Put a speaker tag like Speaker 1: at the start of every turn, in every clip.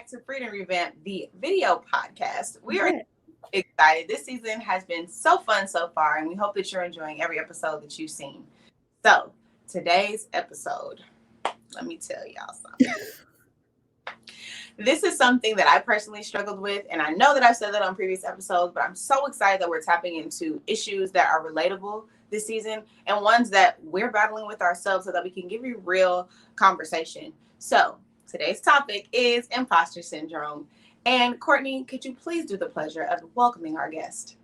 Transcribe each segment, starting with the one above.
Speaker 1: back to Freedom Revamp, the video podcast. We are excited. This season has been so fun so far, and we hope that you're enjoying every episode that you've seen. So, today's episode, let me tell y'all something. This is something that I personally struggled with, and I know that I've said that on previous episodes, but I'm so excited that we're tapping into issues that are relatable this season and ones that we're battling with ourselves so that we can give you real conversation. So, today's topic is imposter syndrome. And Kourtney, could you please do the pleasure of welcoming our guest?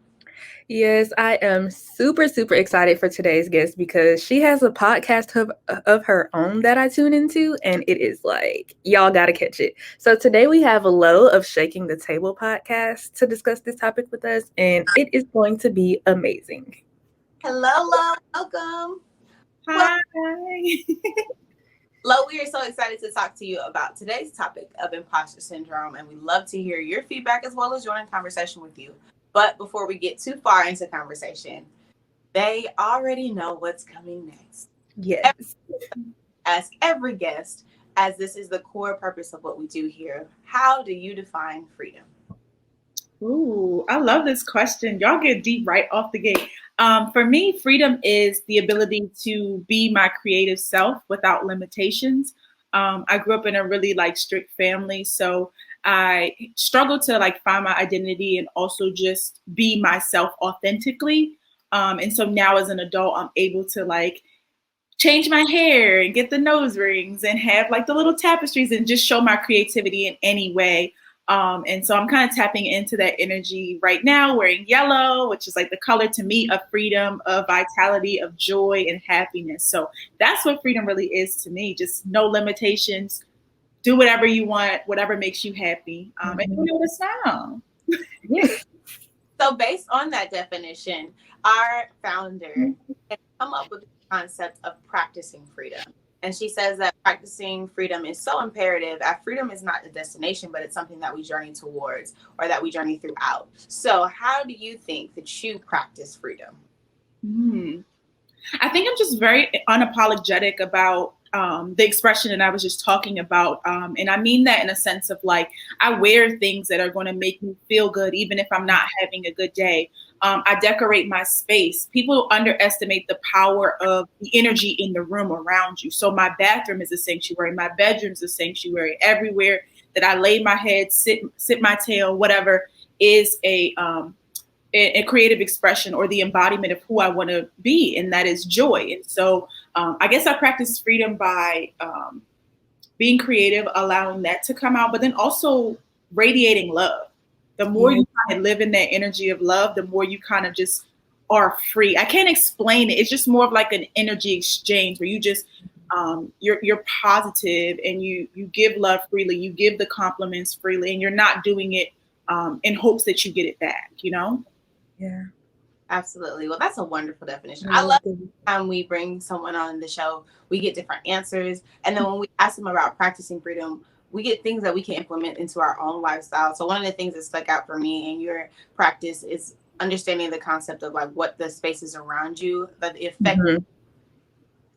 Speaker 2: Yes, I am super excited for today's guest because she has a podcast of her own that I tune into, and it is like, y'all got to catch it. So today we have Lo of Shaking the Table podcast to discuss this topic with us, and it is going to be amazing.
Speaker 1: Hello, Lo. Welcome.
Speaker 3: Hi.
Speaker 1: Lo, we are so excited to talk to you about today's topic of imposter syndrome, and we love to hear your feedback as well as join in conversation with you. But before we get too far into conversation, they already know what's coming next.
Speaker 2: Yes.
Speaker 1: Ask every guest, as this is the core purpose of what we do here. How do you define freedom?
Speaker 3: Ooh, I love this question. Y'all get deep right off the gate. For me, freedom is the ability to be my creative self without limitations. I grew up in a really strict family, so I struggled to find my identity and also just be myself authentically. And so now as an adult, I'm able to change my hair and get the nose rings and have the little tapestries and just show my creativity in any way. And so I'm kind of tapping into that energy right now, wearing yellow, which is the color to me of freedom, of vitality, of joy and happiness. So that's what freedom really is to me. Just no limitations. Do whatever you want, whatever makes you happy. And you know the sound.
Speaker 1: So based on that definition, our founder has come up with the concept of practicing freedom. And she says that practicing freedom is so imperative. Freedom is not a destination, but it's something that we journey towards or that we journey throughout. So how do you think that you practice freedom?
Speaker 3: I think I'm just very unapologetic about the expression that I was just talking about. And I mean that in a sense of I wear things that are going to make me feel good, even if I'm not having a good day. I decorate my space. People underestimate the power of the energy in the room around you. So my bathroom is a sanctuary. My bedroom is a sanctuary. Everywhere that I lay my head, sit my tail, whatever, is a creative expression or the embodiment of who I want to be, and that is joy. And so I guess I practice freedom by being creative, allowing that to come out, but then also radiating love. The more you kind of live in that energy of love, the more you kind of just are free. I can't explain it. It's just more of an energy exchange where you just you're positive and you give love freely, you give the compliments freely, and you're not doing it in hopes that you get it back,
Speaker 2: Yeah.
Speaker 1: Absolutely. Well, that's a wonderful definition. I love the time we bring someone on the show, we get different answers. And then when we ask them about practicing freedom, we get things that we can implement into our own lifestyle. So one of the things that stuck out for me in your practice is understanding the concept of what the spaces around you, the effect. So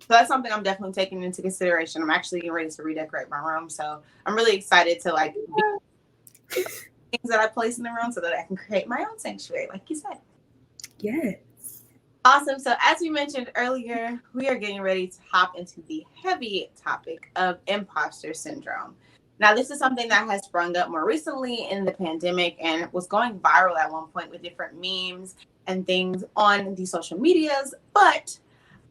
Speaker 1: that's something I'm definitely taking into consideration. I'm actually getting ready to redecorate my room. So I'm really excited to be things that I place in the room so that I can create my own sanctuary, like you said.
Speaker 2: Yes.
Speaker 1: Awesome. So as we mentioned earlier, we are getting ready to hop into the heavy topic of imposter syndrome. Now, this is something that has sprung up more recently in the pandemic and was going viral at one point with different memes and things on the social medias. But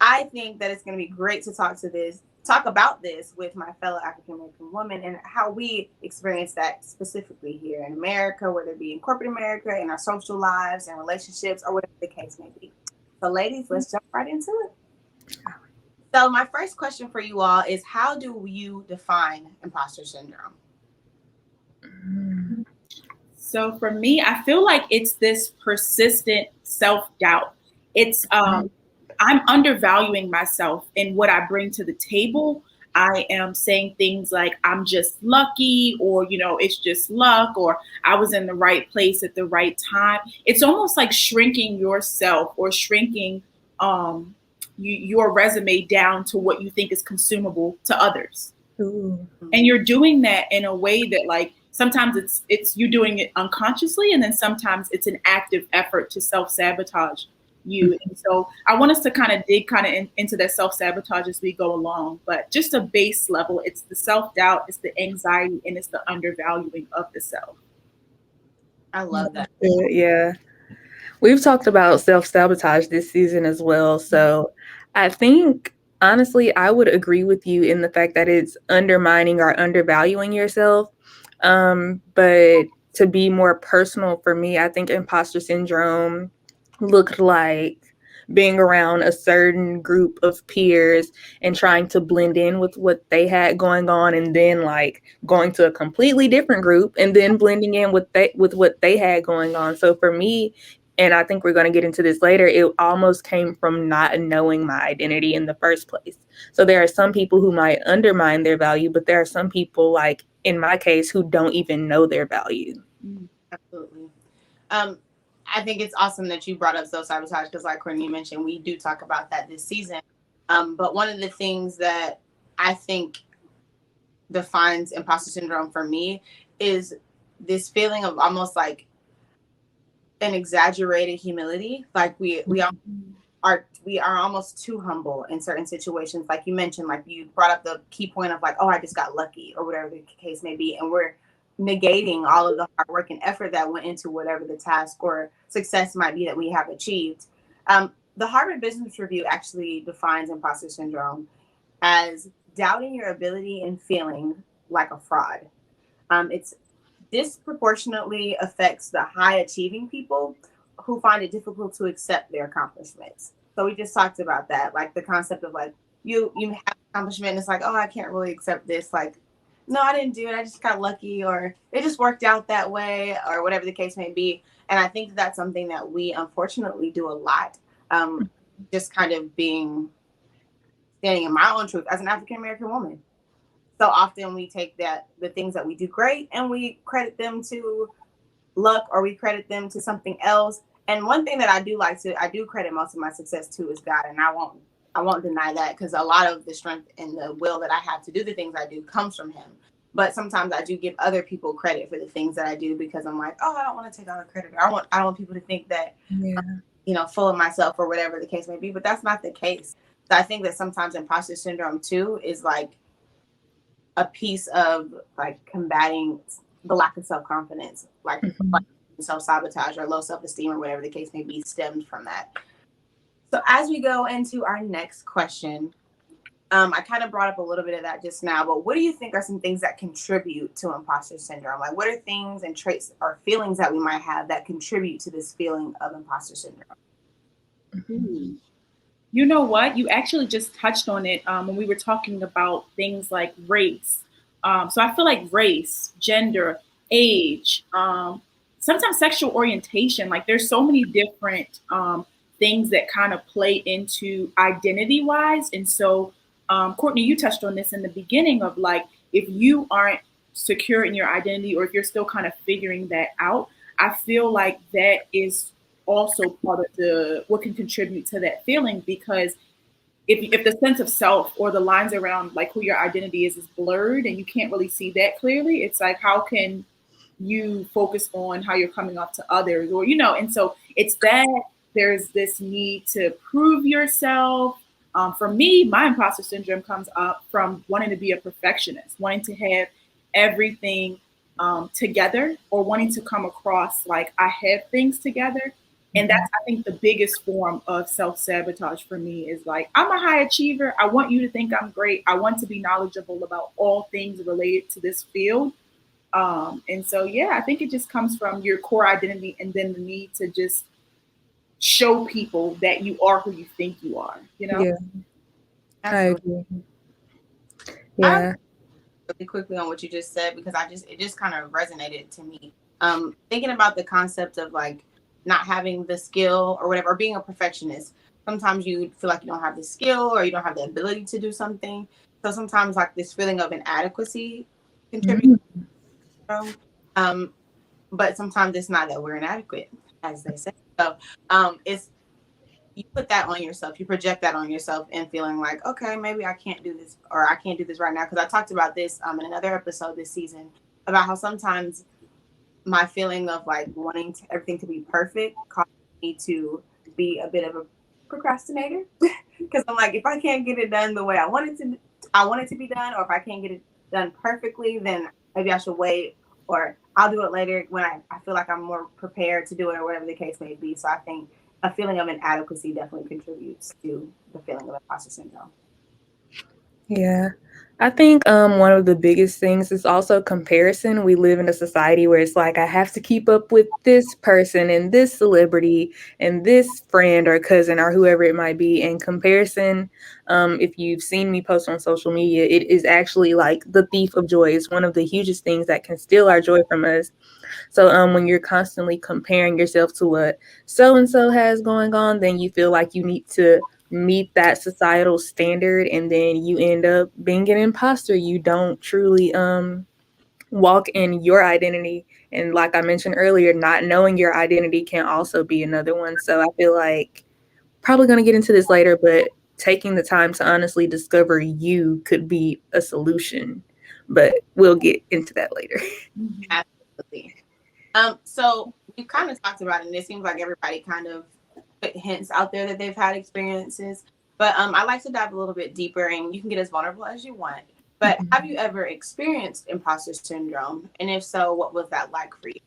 Speaker 1: I think that it's going to be great to talk about this with my fellow African American women and how we experience that specifically here in America, whether it be in corporate America, in our social lives and relationships, or whatever the case may be. So ladies, let's jump right into it. So my first question for you all is, how do you define imposter syndrome?
Speaker 3: So for me, I feel like it's this persistent self-doubt. It's I'm undervaluing myself and what I bring to the table. I am saying things like I'm just lucky, or, it's just luck, or I was in the right place at the right time. It's almost like shrinking yourself or shrinking your resume down to what you think is consumable to others.
Speaker 2: Ooh.
Speaker 3: And you're doing that in a way that sometimes it's you doing it unconsciously, and then sometimes it's an active effort to self-sabotage you. And so I want us to kind of dig into that self-sabotage as we go along. But just a base level, it's the self-doubt, it's the anxiety, and it's the undervaluing of the self.
Speaker 1: I love that.
Speaker 2: Yeah. We've talked about self-sabotage this season as well. So I think, honestly, I would agree with you in the fact that it's undermining or undervaluing yourself. But to be more personal for me, I think imposter syndrome looked like being around a certain group of peers and trying to blend in with what they had going on, and then like going to a completely different group and then blending in with what they had going on. So for me, and I think we're going to get into this later, it almost came from not knowing my identity in the first place. So there are some people who might undermine their value, but there are some people, like in my case, who don't even know their value.
Speaker 1: Absolutely. I think it's awesome that you brought up self-sabotage because, like Kourtney mentioned, we do talk about that this season. But one of the things that I think defines imposter syndrome for me is this feeling of almost like an exaggerated humility. Like we are almost too humble in certain situations. Like you mentioned, like you brought up the key point of like, oh, I just got lucky or whatever the case may be. And we're negating all of the hard work and effort that went into whatever the task or success might be that we have achieved. The Harvard Business Review actually defines imposter syndrome as doubting your ability and feeling like a fraud. It's disproportionately affects the high achieving people who find it difficult to accept their accomplishments. So we just talked about that, like the concept of like you have accomplishment and it's like, oh, I can't really accept this. Like, no, I didn't do it. I just got lucky, or it just worked out that way, or whatever the case may be. And I think that's something that we unfortunately do a lot. Just kind of standing in my own truth as an African American woman. So often we take the things that we do great and we credit them to luck, or we credit them to something else. And one thing that I do credit most of my success to is God. And I won't deny that, because a lot of the strength and the will that I have to do the things I do comes from him. But sometimes I do give other people credit for the things that I do because I'm like, oh, I don't want to take all the credit. I don't want people to think that, I'm, full of myself or whatever the case may be. But that's not the case. So I think that sometimes imposter syndrome too is like a piece of like combating the lack of self-confidence, like self-sabotage or low self-esteem or whatever the case may be stemmed from that. So as we go into our next question, I kind of brought up a little bit of that just now, but what do you think are some things that contribute to imposter syndrome? Like what are things and traits or feelings that we might have that contribute to this feeling of imposter syndrome?
Speaker 3: Mm-hmm. You know what? You actually just touched on it when we were talking about things like race. So I feel like race, gender, age, sometimes sexual orientation, like there's so many different things that kind of play into identity-wise. And so, Kourtney, you touched on this in the beginning of like, if you aren't secure in your identity, or if you're still kind of figuring that out, I feel like that is also part of what can contribute to that feeling, because if the sense of self or the lines around like who your identity is blurred and you can't really see that clearly, it's like, how can you focus on how you're coming off to others, or and so it's that there's this need to prove yourself. For me, my imposter syndrome comes up from wanting to be a perfectionist, wanting to have everything together, or wanting to come across like I have things together. And that's, I think, the biggest form of self-sabotage for me is like, I'm a high achiever. I want you to think I'm great. I want to be knowledgeable about all things related to this field. And so, yeah, I think it just comes from your core identity, and then the need to just show people that you are who you think you are,
Speaker 2: Yeah, I agree. Yeah.
Speaker 1: Really quickly on what you just said, because it just kind of resonated to me. Thinking about the concept of like not having the skill or whatever, or being a perfectionist. Sometimes you feel like you don't have the skill or you don't have the ability to do something. So sometimes like this feeling of inadequacy contributes. But sometimes it's not that we're inadequate, as they say. So it's, you put that on yourself, you project that on yourself, and feeling like, okay, maybe I can't do this, or I can't do this right now. Because I talked about this in another episode this season, about how sometimes my feeling of like wanting everything to be perfect causes me to be a bit of a procrastinator because I'm like, if I can't get it done the way I want it to be done, or if I can't get it done perfectly, then maybe I should wait, or I'll do it later when I feel like I'm more prepared to do it, or whatever the case may be. So I think a feeling of inadequacy definitely contributes to the feeling of imposter syndrome.
Speaker 2: Yeah. I think one of the biggest things is also comparison. We live in a society where it's like I have to keep up with this person and this celebrity and this friend or cousin or whoever it might be. And comparison, if you've seen me post on social media, it is actually like the thief of joy. It's one of the hugest things that can steal our joy from us. So when you're constantly comparing yourself to what so and so has going on, then you feel like you need to meet that societal standard, and then you end up being an imposter. You don't truly walk in your identity. And like I mentioned earlier, not knowing your identity can also be another one. So I feel like probably going to get into this later, but taking the time to honestly discover you could be a solution. But we'll get into that later.
Speaker 1: Absolutely. So you kind of talked about it, and it seems like everybody kind of put hints out there that they've had experiences. But I'd like to dive a little bit deeper, and you can get as vulnerable as you want. But have you ever experienced imposter syndrome? And if so, what was that like for you?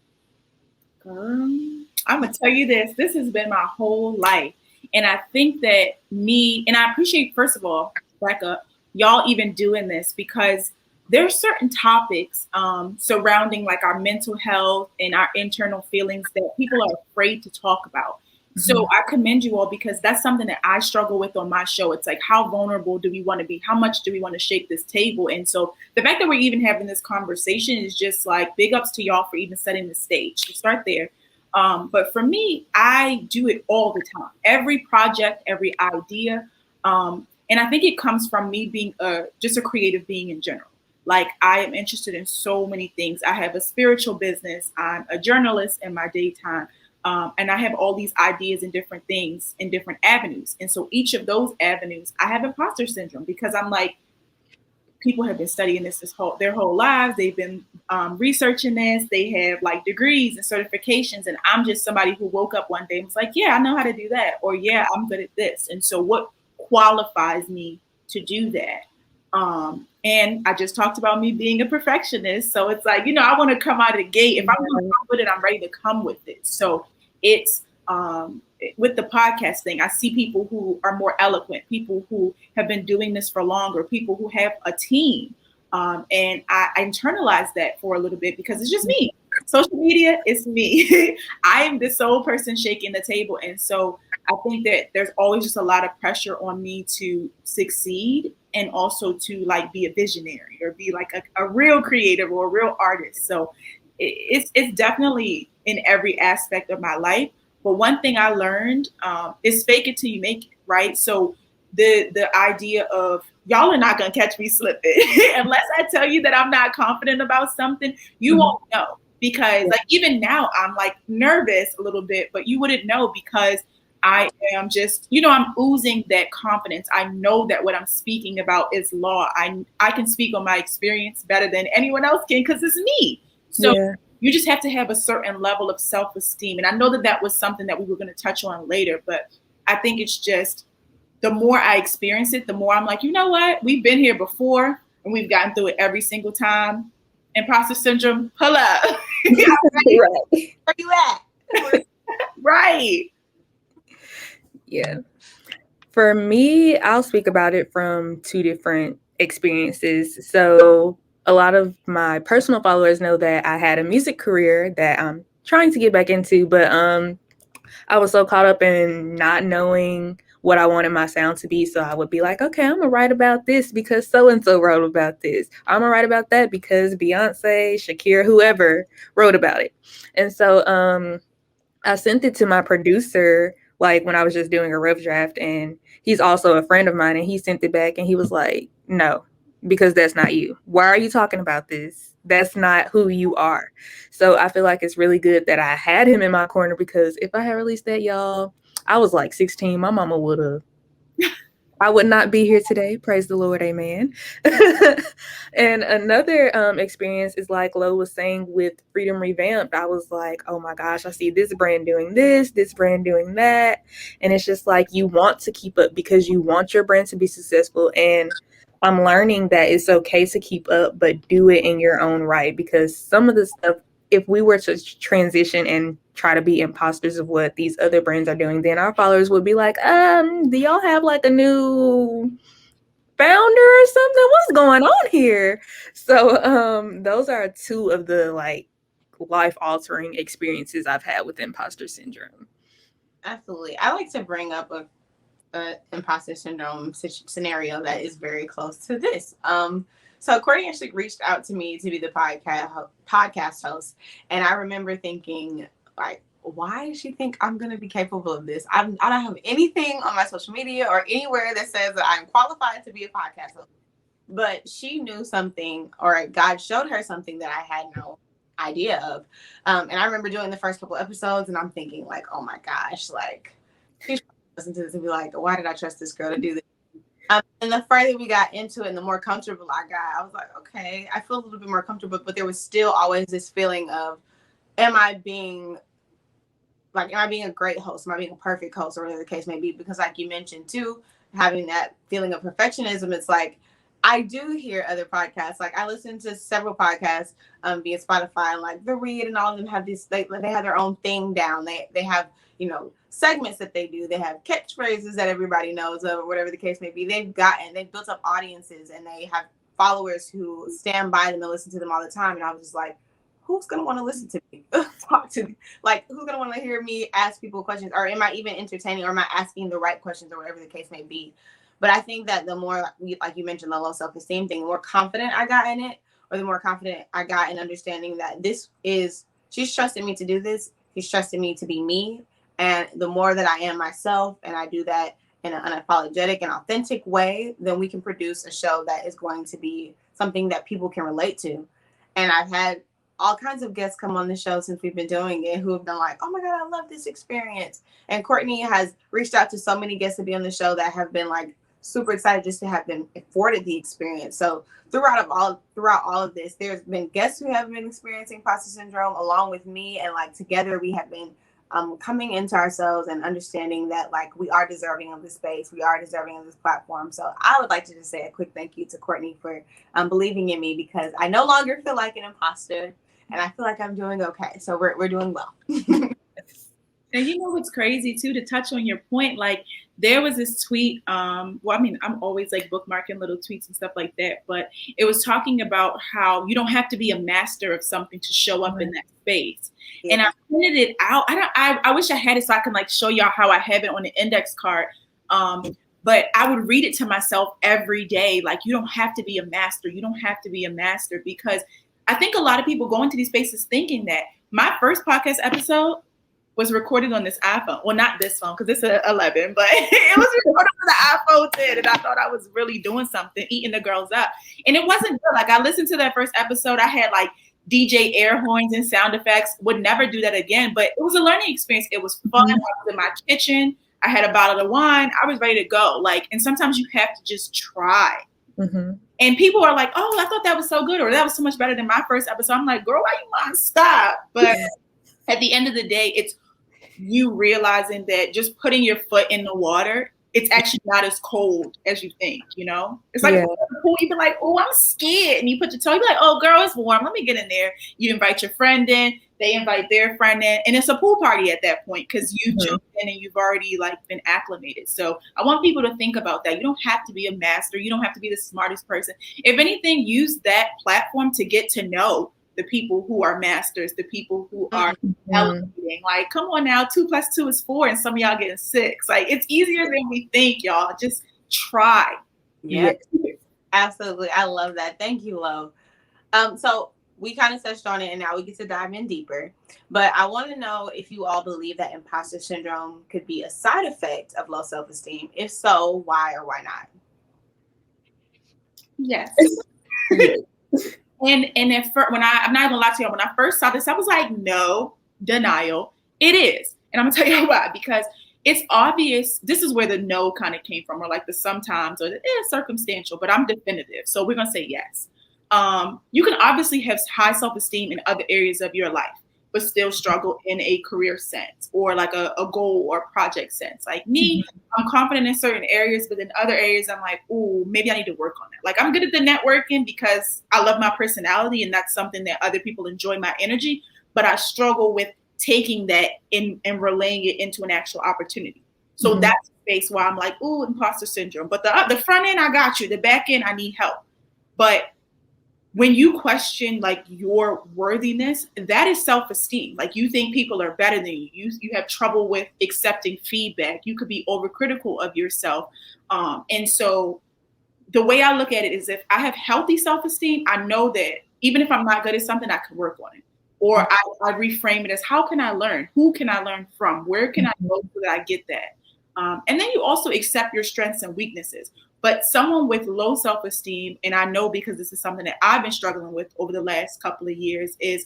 Speaker 3: I'm going to tell you this. This has been my whole life. And I think that and I appreciate, first of all, Becca, y'all even doing this, because there are certain topics surrounding like our mental health and our internal feelings that people are afraid to talk about. So I commend you all, because that's something that I struggle with on my show. It's like, how vulnerable do we want to be? How much do we want to shake this table? And so the fact that we're even having this conversation is just like big ups to y'all for even setting the stage. To start there. But for me, I do it all the time. Every project, every idea. And I think it comes from me being just a creative being in general. Like, I am interested in so many things. I have a spiritual business. I'm a journalist in my daytime. And I have all these ideas and different things in different avenues. And so each of those avenues, I have imposter syndrome, because I'm like, people have been studying their whole lives. They've been researching this. They have like degrees and certifications. And I'm just somebody who woke up one day and was like, yeah, I know how to do that. Or yeah, I'm good at this. And so what qualifies me to do that? And I just talked about me being a perfectionist. So it's like, I want to come out of the gate. If I'm going to come with it, I'm ready to come with it. So it's with the podcast thing, I see people who are more eloquent, people who have been doing this for longer, people who have a team. And I internalize that for a little bit, because it's just me. Social media is me. I am the sole person shaking the table. And so I think that there's always just a lot of pressure on me to succeed, and also to like be a visionary or be like a real creative or a real artist. So it's definitely in every aspect of my life. But one thing I learned is fake it till you make it, right? So the idea of, y'all are not going to catch me slipping. Unless I tell you that I'm not confident about something, you won't know. Because like even now I'm like nervous a little bit, but you wouldn't know, because I am just, I'm oozing that confidence. I know that what I'm speaking about is law. I can speak on my experience better than anyone else can, because it's me. So you just have to have a certain level of self-esteem. And I know that was something that we were going to touch on later, but I think it's just, the more I experience it, the more I'm like, you know what? We've been here before and we've gotten through it every single time. Imposter syndrome, pull up.
Speaker 1: Right. Where you at?
Speaker 3: Right.
Speaker 2: Yeah. For me, I'll speak about it from two different experiences. So a lot of my personal followers know that I had a music career that I'm trying to get back into, but I was so caught up in not knowing what I wanted my sound to be. So I would be like, okay, I'm gonna write about this because so-and-so wrote about this. I'm gonna write about that because Beyonce, Shakira, whoever wrote about it. And so I sent it to my producer, like when I was just doing a rough draft, and he's also a friend of mine, and he sent it back and he was like, no, because that's not you. Why are you talking about this? That's not who you are. So I feel like it's really good that I had him in my corner, because if I had released that, y'all, I was like 16. My mama would have I would not be here today. Praise the Lord, amen. And another experience is like Lo was saying with Freedom Revamped. I was like, oh my gosh, I see this brand doing this brand doing that. And it's just like you want to keep up because you want your brand to be successful. And I'm learning that it's okay to keep up, but do it in your own right, because some of the stuff, if we were to transition and try to be imposters of what these other brands are doing, then our followers would be like, do y'all have like a new founder or something? What's going on here? So those are two of the like life altering experiences I've had with imposter syndrome.
Speaker 1: Absolutely. I like to bring up a imposter syndrome scenario that is very close to this. So Kourtney actually reached out to me to be the podcast host, and I remember thinking, like, why does she think I'm going to be capable of this? I don't have anything on my social media or anywhere that says that I'm qualified to be a podcast host. But she knew something, or God showed her something that I had no idea of. And I remember doing the first couple episodes, and I'm thinking, like, oh my gosh, like, she's listen to this and be like, why did I trust this girl to do this? And the further we got into it and the more comfortable I got, I was like, okay, I feel a little bit more comfortable, but there was still always this feeling of, am I being a great host? Am I being a perfect host, or whatever the case may be? Because like you mentioned too, having that feeling of perfectionism, it's like, I do hear other podcasts. Like I listen to several podcasts via Spotify, like The Read, and all of them have this, they have their own thing down. They have, segments that they do. They have catchphrases that everybody knows of, or whatever the case may be. They've built up audiences, and they have followers who stand by them and listen to them all the time. And I was just like, who's going to want to listen to me? Talk to me. Like, who's going to want to hear me ask people questions? Or am I even entertaining? Or am I asking the right questions, or whatever the case may be? But I think that the more, like you mentioned, the low self-esteem thing, the more confident I got in it, or the more confident I got in understanding that she's trusting me to do this. She's trusting me to be me. And the more that I am myself, and I do that in an unapologetic and authentic way, then we can produce a show that is going to be something that people can relate to. And I've had all kinds of guests come on the show since we've been doing it who have been like, oh my God, I love this experience. And Kourtney has reached out to so many guests to be on the show that have been like super excited just to have been afforded the experience. So throughout all of this, there's been guests who have been experiencing imposter syndrome along with me. And like together we have been coming into ourselves and understanding that like we are deserving of this space, we are deserving of this platform. So I would like to just say a quick thank you to Kourtney for believing in me, because I no longer feel like an imposter, and I feel like I'm doing okay. So we're doing well.
Speaker 3: And you know what's crazy too, to touch on your point, like there was this tweet, I'm always like bookmarking little tweets and stuff like that, but it was talking about how you don't have to be a master of something to show up in that space. Yeah. And I printed it out. I wish I had it so I can like show y'all how I have it on the index card. But I would read it to myself every day. Like, you don't have to be a master. You don't have to be a master, because I think a lot of people go into these spaces thinking that my first podcast episode was recorded on this iPhone. Well, not this phone, because it's an 11, but it was recorded on the iPhone 10, and I thought I was really doing something, eating the girls up. And it wasn't good. Like, I listened to that first episode. I had like DJ air horns and sound effects. Would never do that again, but it was a learning experience. It was fun. I was in my kitchen. I had a bottle of wine. I was ready to go. Like, and sometimes you have to just try. Mm-hmm. And people are like, oh, I thought that was so good, or that was so much better than my first episode. I'm like, girl, why you want to stop? But at the end of the day, it's you realizing that just putting your foot in the water, it's actually not as cold as you think, It's like, you be like, oh, I'm scared. And you put your toe, you be like, oh, girl, it's warm. Let me get in there. You invite your friend in. They invite their friend in. And it's a pool party at that point, because you jumped in and you've already like been acclimated. So I want people to think about that. You don't have to be a master. You don't have to be the smartest person. If anything, use that platform to get to know the people who are masters, the people who are elevating. Like, come on now, 2 + 2 is 4, and some of y'all getting 6. Like, it's easier than we think, y'all. Just try.
Speaker 1: Yeah, absolutely. I love that. Thank you, Lo. So we kind of touched on it, and now we get to dive in deeper. But I want to know if you all believe that imposter syndrome could be a side effect of low self-esteem. If so, why or why not?
Speaker 3: Yes. And when I'm not gonna lie to you, when I first saw this, I was like, no, denial. It is. And I'm gonna tell you why. Because it's obvious. This is where the no kind of came from, or like the sometimes, or the circumstantial, but I'm definitive. So we're going to say yes. You can obviously have high self-esteem in other areas of your life, but still struggle in a career sense or like a goal or project sense. Like me, I'm confident in certain areas, but in other areas, I'm like, ooh, maybe I need to work on that. Like I'm good at the networking because I love my personality and that's something that other people enjoy my energy, but I struggle with taking that and relaying it into an actual opportunity. So that's the space where I'm like, ooh, imposter syndrome. But the front end, I got you. The back end, I need help. But when you question like your worthiness, that is self-esteem. Like you think people are better than you. You have trouble with accepting feedback. You could be overcritical of yourself. And so the way I look at it is if I have healthy self-esteem, I know that even if I'm not good at something, I can work on it. Or I reframe it as how can I learn? Who can I learn from? Where can I go so that I get that? And then you also accept your strengths and weaknesses. But someone with low self-esteem, and I know because this is something that I've been struggling with over the last couple of years, is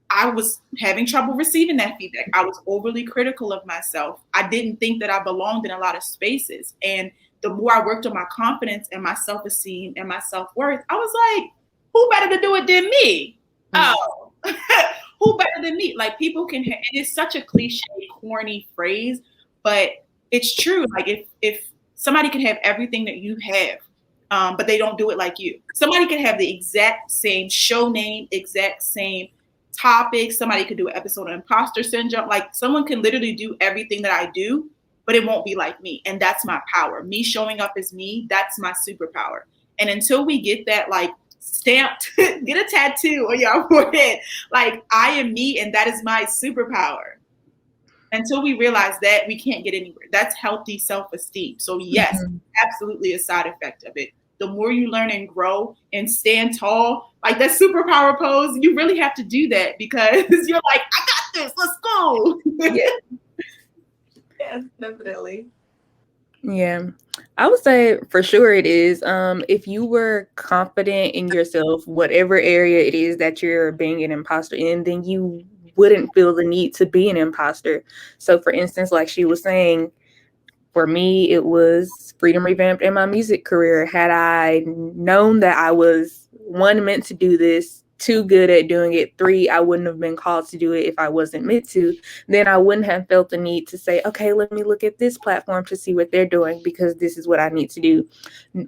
Speaker 3: I was having trouble receiving that feedback. I was overly critical of myself. I didn't think that I belonged in a lot of spaces. And the more I worked on my confidence and my self-esteem and my self-worth, I was like, who better to do it than me? Oh, who better than me? Like people can, and it's such a cliche, corny phrase, but it's true. Like if somebody can have everything that you have, but they don't do it like you. Somebody can have the exact same show name, exact same topic. Somebody could do an episode of imposter syndrome. Like someone can literally do everything that I do, but it won't be like me. And that's my power. Me showing up as me, that's my superpower. And until we get that like stamped, get a tattoo on your forehead, like I am me and that is my superpower. Until we realize that, we can't get anywhere. That's healthy self-esteem. So yes, absolutely a side effect of it. The more you learn and grow and stand tall, like that superpower pose, you really have to do that because you're like, I got this, let's go.
Speaker 1: Yeah, definitely.
Speaker 2: Yeah, I would say for sure it is. If you were confident in yourself, whatever area it is that you're being an imposter in, then you wouldn't feel the need to be an imposter. So for instance, like she was saying, for me, it was freedom revamped in my music career. Had I known that I was one, meant to do this, two, good at doing it, three, I wouldn't have been called to do it if I wasn't meant to, then I wouldn't have felt the need to say, okay, let me look at this platform to see what they're doing because this is what I need to do.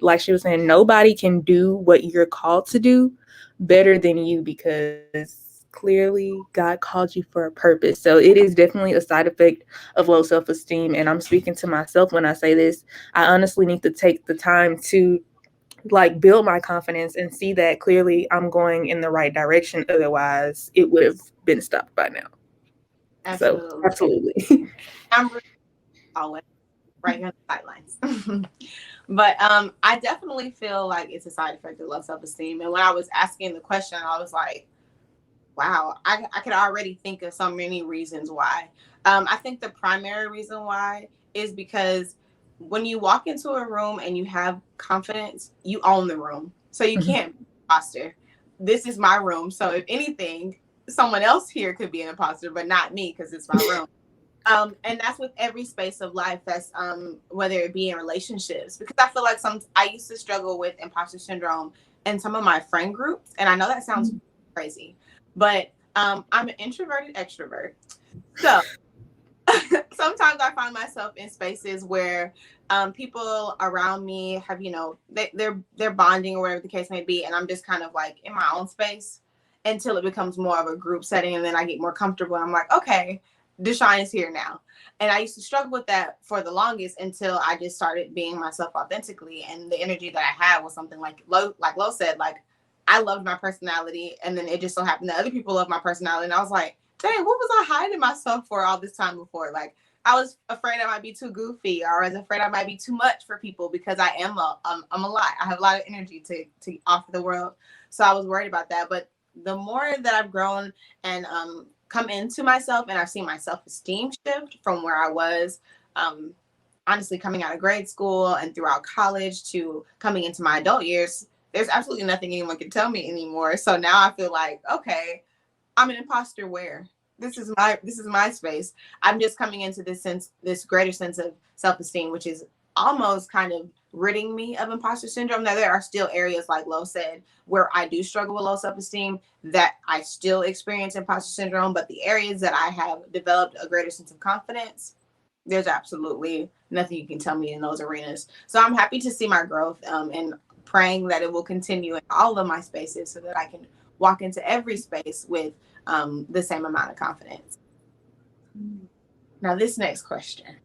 Speaker 2: Like she was saying, nobody can do what you're called to do better than you because clearly God called you for a purpose. So it is definitely a side effect of low self-esteem. And I'm speaking to myself when I say this. I honestly need to take the time to like build my confidence and see that clearly I'm going in the right direction. Otherwise, it would have been stopped by now.
Speaker 1: Absolutely.
Speaker 2: So absolutely.
Speaker 1: I'm always right here on the sidelines. But I definitely feel like it's a side effect of low self-esteem. And when I was asking the question, I was like, wow, I could already think of so many reasons why. I think the primary reason why is because when you walk into a room and you have confidence, you own the room. So you can't be an imposter. This is my room. So if anything, someone else here could be an imposter, but not me because it's my room. And that's with every space of life. That's whether it be in relationships, because I feel like I used to struggle with imposter syndrome in some of my friend groups. And I know that sounds crazy, but I'm an introverted extrovert. So sometimes I find myself in spaces where people around me have, they're bonding or whatever the case may be. And I'm just kind of like in my own space until it becomes more of a group setting. And then I get more comfortable. And I'm like, okay, DeShon is here now. And I used to struggle with that for the longest until I just started being myself authentically. And the energy that I had was something like Lo said, like, I loved my personality, and then it just so happened that other people love my personality. And I was like, dang, what was I hiding myself for all this time before? Like, I was afraid I might be too goofy, or I was afraid I might be too much for people because I'm a lot. I have a lot of energy to offer the world. So I was worried about that. But the more that I've grown and come into myself, and I've seen my self-esteem shift from where I was, honestly, coming out of grade school and throughout college to coming into my adult years, there's absolutely nothing anyone can tell me anymore. So now I feel like, okay, I'm an imposter where? this is my space. I'm just coming into this greater sense of self-esteem, which is almost kind of ridding me of imposter syndrome. Now there are still areas, like Lo said, where I do struggle with low self-esteem, that I still experience imposter syndrome, but the areas that I have developed a greater sense of confidence, there's absolutely nothing you can tell me in those arenas. So I'm happy to see my growth, and praying that it will continue in all of my spaces so that I can walk into every space with the same amount of confidence. Now, this next question,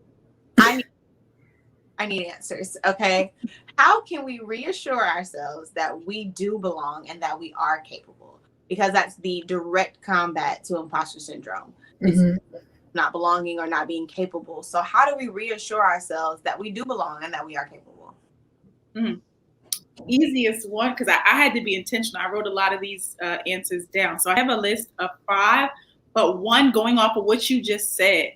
Speaker 1: I need answers. Okay. How can we reassure ourselves that we do belong and that we are capable? Because that's the direct combat to imposter syndrome.
Speaker 2: Mm-hmm.
Speaker 1: Not belonging or not being capable. So how do we reassure ourselves that we do belong and that we are capable?
Speaker 3: Mm-hmm. Easiest one, because I had to be intentional. I wrote a lot of these answers down. So I have a list of 5, but one, going off of what you just said,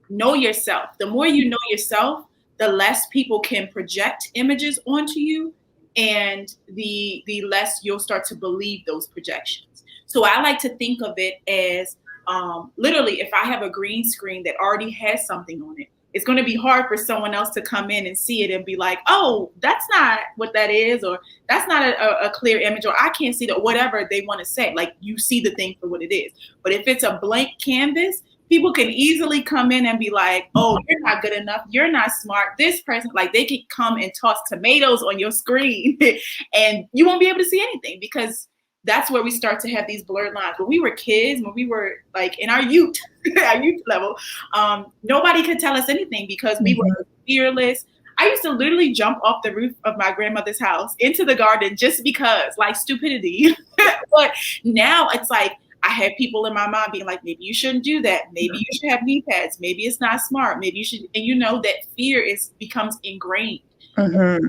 Speaker 3: know yourself. The more you know yourself, the less people can project images onto you, and the less you'll start to believe those projections. So I like to think of it as literally, if I have a green screen that already has something on it, it's going to be hard for someone else to come in and see it and be like, oh, that's not what that is, or that's not a clear image, or I can't see that, whatever they want to say. Like, you see the thing for what it is. But if it's a blank canvas, people can easily come in and be like, oh, you're not good enough, you're not smart, this person, like, they can come and toss tomatoes on your screen and you won't be able to see anything, because that's where we start to have these blurred lines. When we were kids, when we were like in our youth, our youth level, nobody could tell us anything because we were fearless. I used to literally jump off the roof of my grandmother's house into the garden just because, like, stupidity. But now it's like, I have people in my mind being like, maybe you shouldn't do that. Maybe you should have knee pads. Maybe it's not smart. Maybe you should. And you know that fear becomes ingrained. Mm-hmm.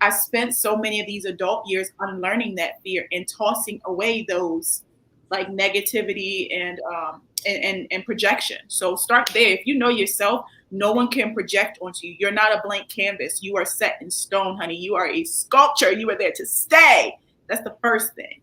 Speaker 3: I spent so many of these adult years unlearning that fear and tossing away those, like, negativity and projection. So start there. If you know yourself, no one can project onto you. You're not a blank canvas. You are set in stone, honey. You are a sculpture. You are there to stay. That's the first thing.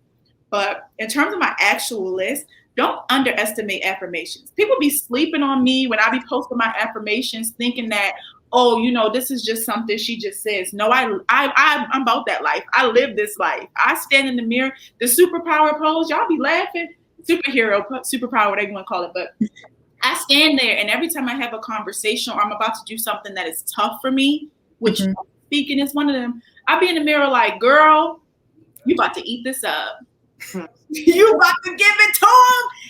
Speaker 3: But in terms of my actual list, don't underestimate affirmations. People be sleeping on me when I be posting my affirmations, thinking that, oh, you know, this is just something she just says. No, I'm about that life. I live this life. I stand in the mirror, the superpower pose. Y'all be laughing. Superpower, whatever you want to call it. But I stand there, and every time I have a conversation or I'm about to do something that is tough for me, which speaking is one of them, I be in the mirror like, girl, you about to eat this up. You about to give it to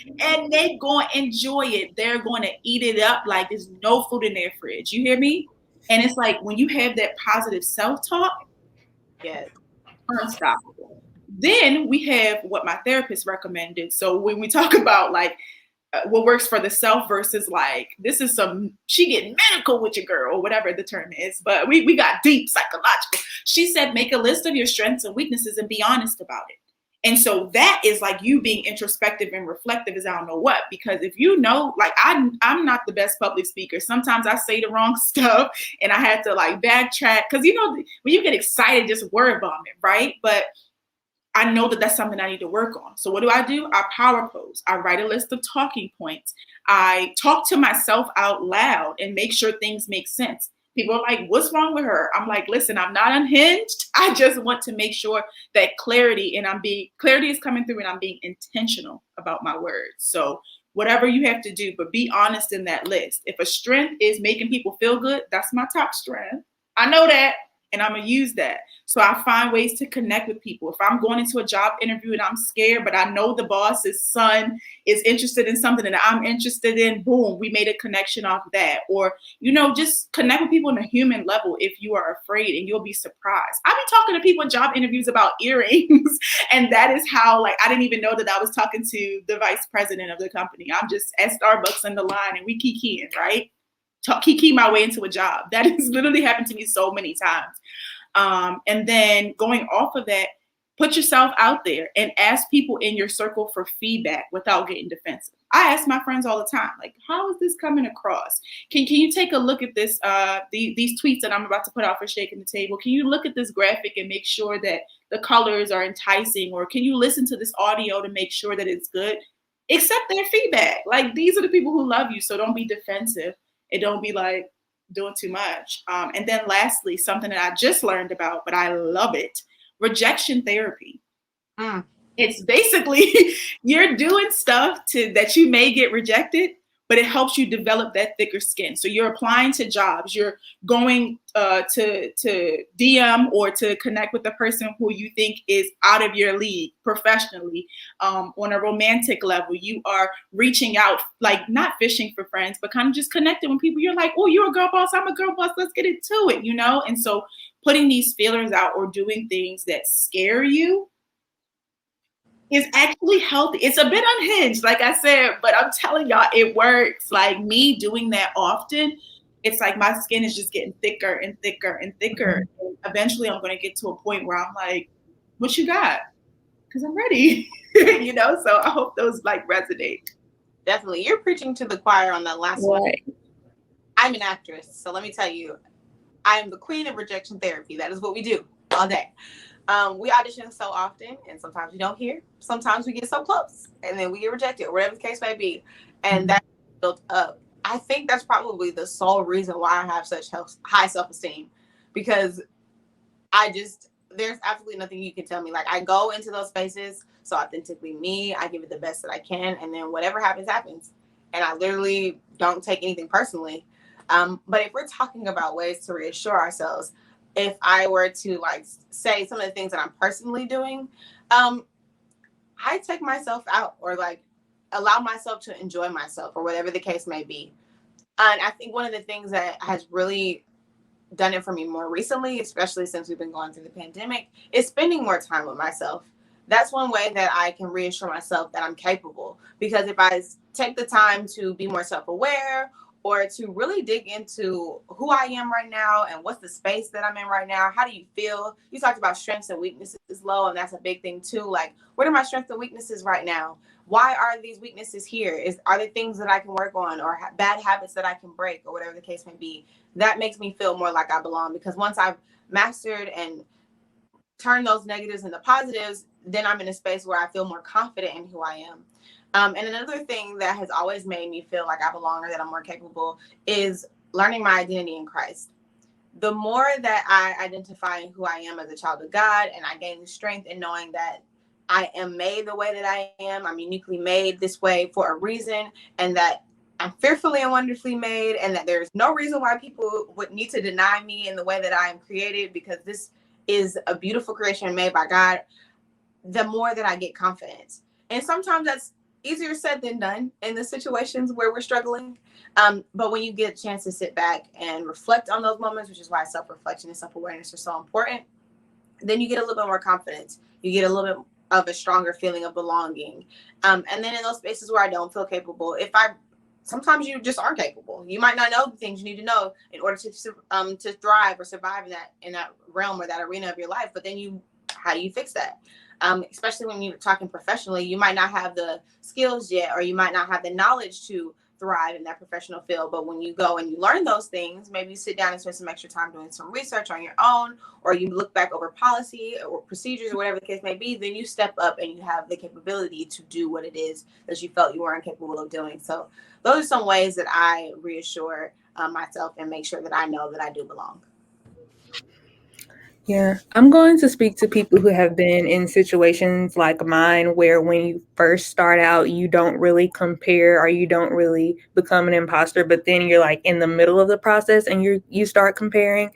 Speaker 3: them, and they going to enjoy it. They're going to eat it up like there's no food in their fridge. You hear me? And it's like, when you have that positive self-talk, yes, unstoppable. Then we have what my therapist recommended. So when we talk about, like, what works for the self versus, like, this is she get medical with your girl, or whatever the term is, but we got deep psychological. She said, make a list of your strengths and weaknesses and be honest about it. And so that is like you being introspective and reflective as I don't know what, because if you know, like, I'm not the best public speaker. Sometimes I say the wrong stuff and I had to, like, backtrack, because, you know, when you get excited, just word vomit, right? But I know that that's something I need to work on. So what do? I power pose. I write a list of talking points. I talk to myself out loud and make sure things make sense. People are like, what's wrong with her? I'm like, listen, I'm not unhinged. I just want to make sure that clarity is coming through, and I'm being intentional about my words. So whatever you have to do, but be honest in that list. If a strength is making people feel good, that's my top strength. I know that, and I'm going to use that. So I find ways to connect with people. If I'm going into a job interview and I'm scared, but I know the boss's son is interested in something that I'm interested in, boom, we made a connection off that. Or, you know, just connect with people on a human level if you are afraid, and you'll be surprised. I've been talking to people in job interviews about earrings, and that is how, like, I didn't even know that I was talking to the vice president of the company. I'm just at Starbucks in the line, and we kikiing, right? Kiki my way into a job. That has literally happened to me so many times. And then going off of that, put yourself out there and ask people in your circle for feedback without getting defensive. I ask my friends all the time, like, how is this coming across? Can you take a look at this, these tweets that I'm about to put out for Shaking the Table? Can you look at this graphic and make sure that the colors are enticing? Or can you listen to this audio to make sure that it's good? accept their feedback. Like, these are the people who love you, so don't be defensive and don't be like doing too much. And then lastly, something that I just learned about, but I love it: rejection therapy. It's basically you're doing stuff that you may get rejected, but it helps you develop that thicker skin. So you're applying to jobs, you're going to DM or to connect with the person who you think is out of your league professionally. On a romantic level, you are reaching out, like not fishing for friends, but kind of just connecting with people. You're like, oh, you're a girl boss, I'm a girl boss, let's get into it, you know? And so putting these feelers out or doing things that scare you is actually healthy. It's a bit unhinged, like I said, but I'm telling y'all, it works. Like, me doing that often, it's like my skin is just getting thicker and thicker and thicker. And eventually I'm going to get to a point where I'm like, what you got? Because I'm ready. You know, so I hope those like resonate.
Speaker 1: Definitely. You're preaching to the choir on that last one. I'm an actress, so let me tell you, I am the queen of rejection therapy. That is what we do all day. We audition so often, and sometimes we don't hear. Sometimes we get so close, and then we get rejected, whatever the case may be. And that built up. I think that's probably the sole reason why I have such high self-esteem, because there's absolutely nothing you can tell me. Like, I go into those spaces so authentically me. I give it the best that I can, and then whatever happens, happens. And I literally don't take anything personally. But if we're talking about ways to reassure ourselves, if I were to like say some of the things that I'm personally doing, I take myself out or like allow myself to enjoy myself or whatever the case may be. And I think one of the things that has really done it for me more recently, especially since we've been going through the pandemic, is spending more time with myself. That's one way that I can reassure myself that I'm capable. Because if I take the time to be more self-aware or to really dig into who I am right now and what's the space that I'm in right now, how do you feel? You talked about strengths and weaknesses, Lo, and that's a big thing too. Like, what are my strengths and weaknesses right now? Why are these weaknesses here? Are there things that I can work on or bad habits that I can break or whatever the case may be? That makes me feel more like I belong, because once I've mastered and turned those negatives into positives, then I'm in a space where I feel more confident in who I am. And another thing that has always made me feel like I belong or that I'm more capable is learning my identity in Christ. The more that I identify who I am as a child of God, and I gain strength in knowing that I am made the way that I am, I'm uniquely made this way for a reason, and that I'm fearfully and wonderfully made, and that there's no reason why people would need to deny me in the way that I am created, because this is a beautiful creation made by God. The more that I get confidence. And sometimes that's easier said than done in the situations where we're struggling. But when you get a chance to sit back and reflect on those moments, which is why self-reflection and self-awareness are so important, then you get a little bit more confidence. You get a little bit of a stronger feeling of belonging. And then in those spaces where I don't feel capable, sometimes you just aren't capable. You might not know the things you need to know in order to thrive or survive in that realm or that arena of your life. But then how do you fix that? Especially when you're talking professionally, you might not have the skills yet, or you might not have the knowledge to thrive in that professional field. But when you go and you learn those things, maybe you sit down and spend some extra time doing some research on your own, or you look back over policy or procedures or whatever the case may be, then you step up and you have the capability to do what it is that you felt you weren't capable of doing. So those are some ways that I reassure myself and make sure that I know that I do belong.
Speaker 2: Yeah, I'm going to speak to people who have been in situations like mine where when you first start out, you don't really compare or you don't really become an imposter, but then you're like in the middle of the process and you start comparing.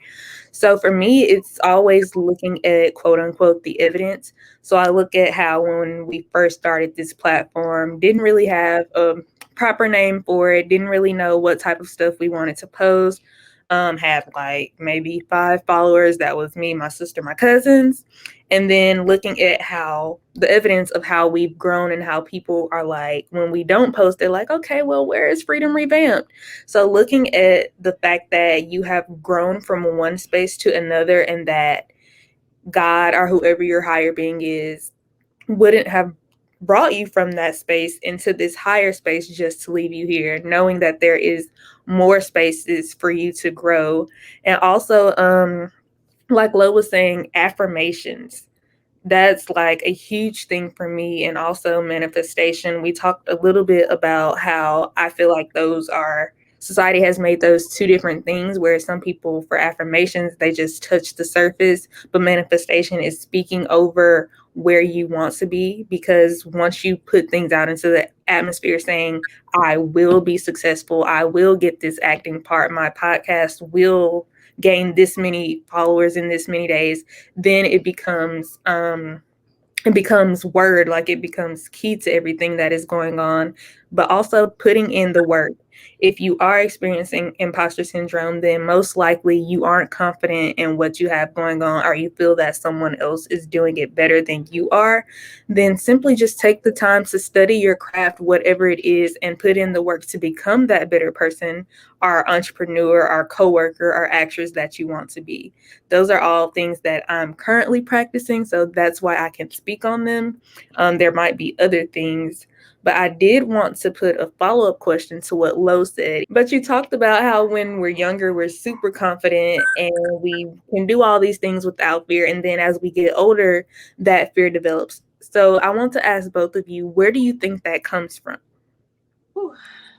Speaker 2: So for me, it's always looking at quote unquote the evidence. So I look at how when we first started this platform, didn't really have a proper name for it, didn't really know what type of stuff we wanted to post. Had like maybe 5 followers. That was me, my sister, my cousins. And then looking at how the evidence of how we've grown and how people are like, when we don't post, they're like, okay, well, where is Freedom Revamped? So looking at the fact that you have grown from one space to another, and that God or whoever your higher being is wouldn't have brought you from that space into this higher space just to leave you here, knowing that there is more spaces for you to grow. And also, like Lo was saying, affirmations. that's like a huge thing for me. And also manifestation. We talked a little bit about how I feel like society has made those two different things, where some people, for affirmations, they just touch the surface, but manifestation is speaking over where you want to be. Because once you put things out into the atmosphere saying, I will be successful, I will get this acting part, my podcast will gain this many followers in this many days, then it becomes word, like it becomes key to everything that is going on. But also putting in the work. If you are experiencing imposter syndrome, then most likely you aren't confident in what you have going on, or you feel that someone else is doing it better than you are. Then simply just take the time to study your craft, whatever it is, and put in the work to become that better person, or entrepreneur, or coworker, or actress that you want to be. Those are all things that I'm currently practicing, so that's why I can speak on them. There might be other things, but I did want to put a follow-up question to what Lo said. But you talked about how when we're younger, we're super confident and we can do all these things without fear. And then as we get older, that fear develops. So I want to ask both of you, where do you think that comes from?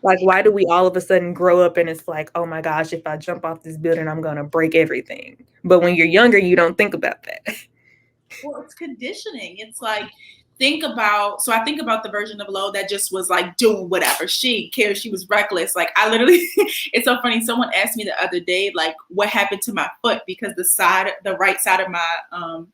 Speaker 2: Like, why do we all of a sudden grow up and it's like, oh my gosh, if I jump off this building, I'm going to break everything. But when you're younger, you don't think about that.
Speaker 3: Well, it's conditioning. It's like, I think about the version of Lo that just was like doing whatever. She cared. She was reckless. Like, I literally, it's so funny. Someone asked me the other day, like, what happened to my foot? Because the right side of my,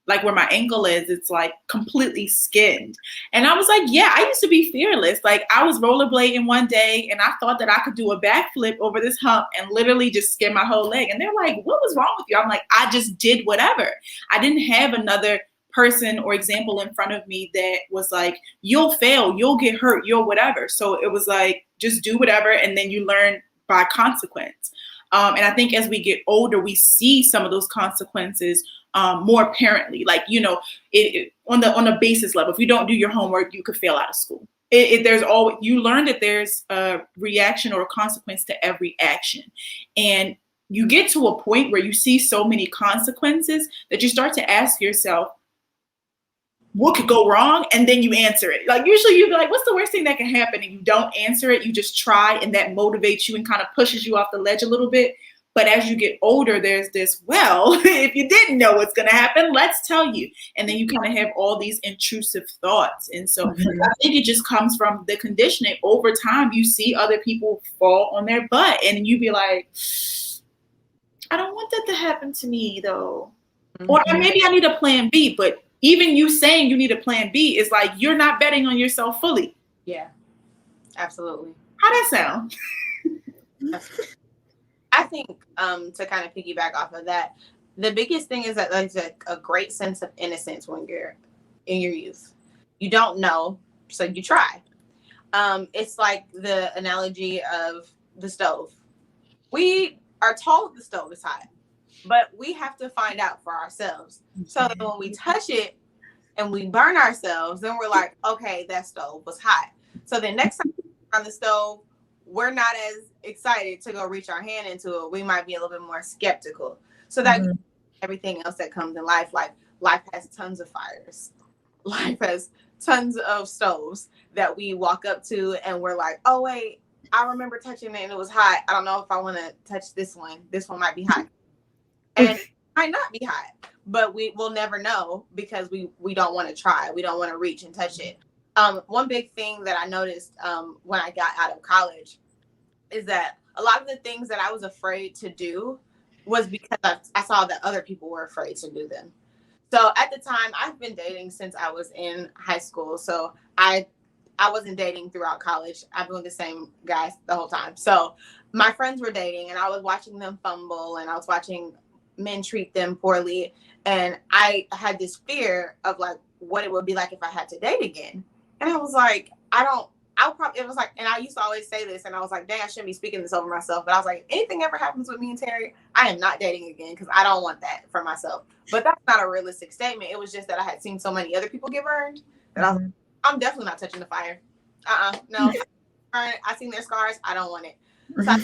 Speaker 3: like where my ankle is, it's like completely skinned. And I was like, yeah, I used to be fearless. Like, I was rollerblading one day and I thought that I could do a backflip over this hump and literally just skin my whole leg. And they're like, what was wrong with you? I'm like, I just did whatever. I didn't have another person or example in front of me that was like, you'll fail, you'll get hurt, you'll whatever. So it was like, just do whatever. And then you learn by consequence. And I think as we get older, we see some of those consequences more apparently, like, you know, on the basis level. If you don't do your homework, you could fail out of school. You learn that there's a reaction or a consequence to every action. And you get to a point where you see so many consequences that you start to ask yourself, what could go wrong? And then you answer it. Like, usually you'd be like, what's the worst thing that can happen? And you don't answer it. You just try, and that motivates you and kind of pushes you off the ledge a little bit. But as you get older, there's this, well, if you didn't know what's going to happen, let's tell you. And then you kind of have all these intrusive thoughts. And so I think it just comes from the conditioning. Over time, you see other people fall on their butt and you be like, I don't want that to happen to me, though. Or maybe I need a plan B. But even you saying you need a plan B is like, you're not betting on yourself fully.
Speaker 1: Yeah, absolutely.
Speaker 3: How'd that sound?
Speaker 1: I think to kind of piggyback off of that, the biggest thing is that there's a great sense of innocence when you're in your youth. You don't know, so you try. It's like the analogy of the stove. We are told the stove is hot, but we have to find out for ourselves. So that when we touch it and we burn ourselves, then we're like, okay, that stove was hot. So then next time we're on the stove, we're not as excited to go reach our hand into it. We might be a little bit more skeptical. So that everything else that comes in life, like life has tons of fires. Life has tons of stoves that we walk up to and we're like, oh, wait, I remember touching it and it was hot. I don't know if I want to touch this one. This one might be hot. And it might not be hot, but we will never know because we don't want to try. We don't want to reach and touch it. One big thing that I noticed when I got out of college is that a lot of the things that I was afraid to do was because I saw that other people were afraid to do them. So at the time, I've been dating since I was in high school. So I wasn't dating throughout college. I've been with the same guys the whole time. So my friends were dating and I was watching them fumble and I was watching men treat them poorly. And I had this fear of like what it would be like if I had to date again. And I was like, it was like, and I used to always say this, and I was like, dang, I shouldn't be speaking this over myself. But I was like, if anything ever happens with me and Terry, I am not dating again because I don't want that for myself. But that's not a realistic statement. It was just that I had seen so many other people get burned that I was like, I'm definitely not touching the fire. No. I seen their scars. I don't want it. So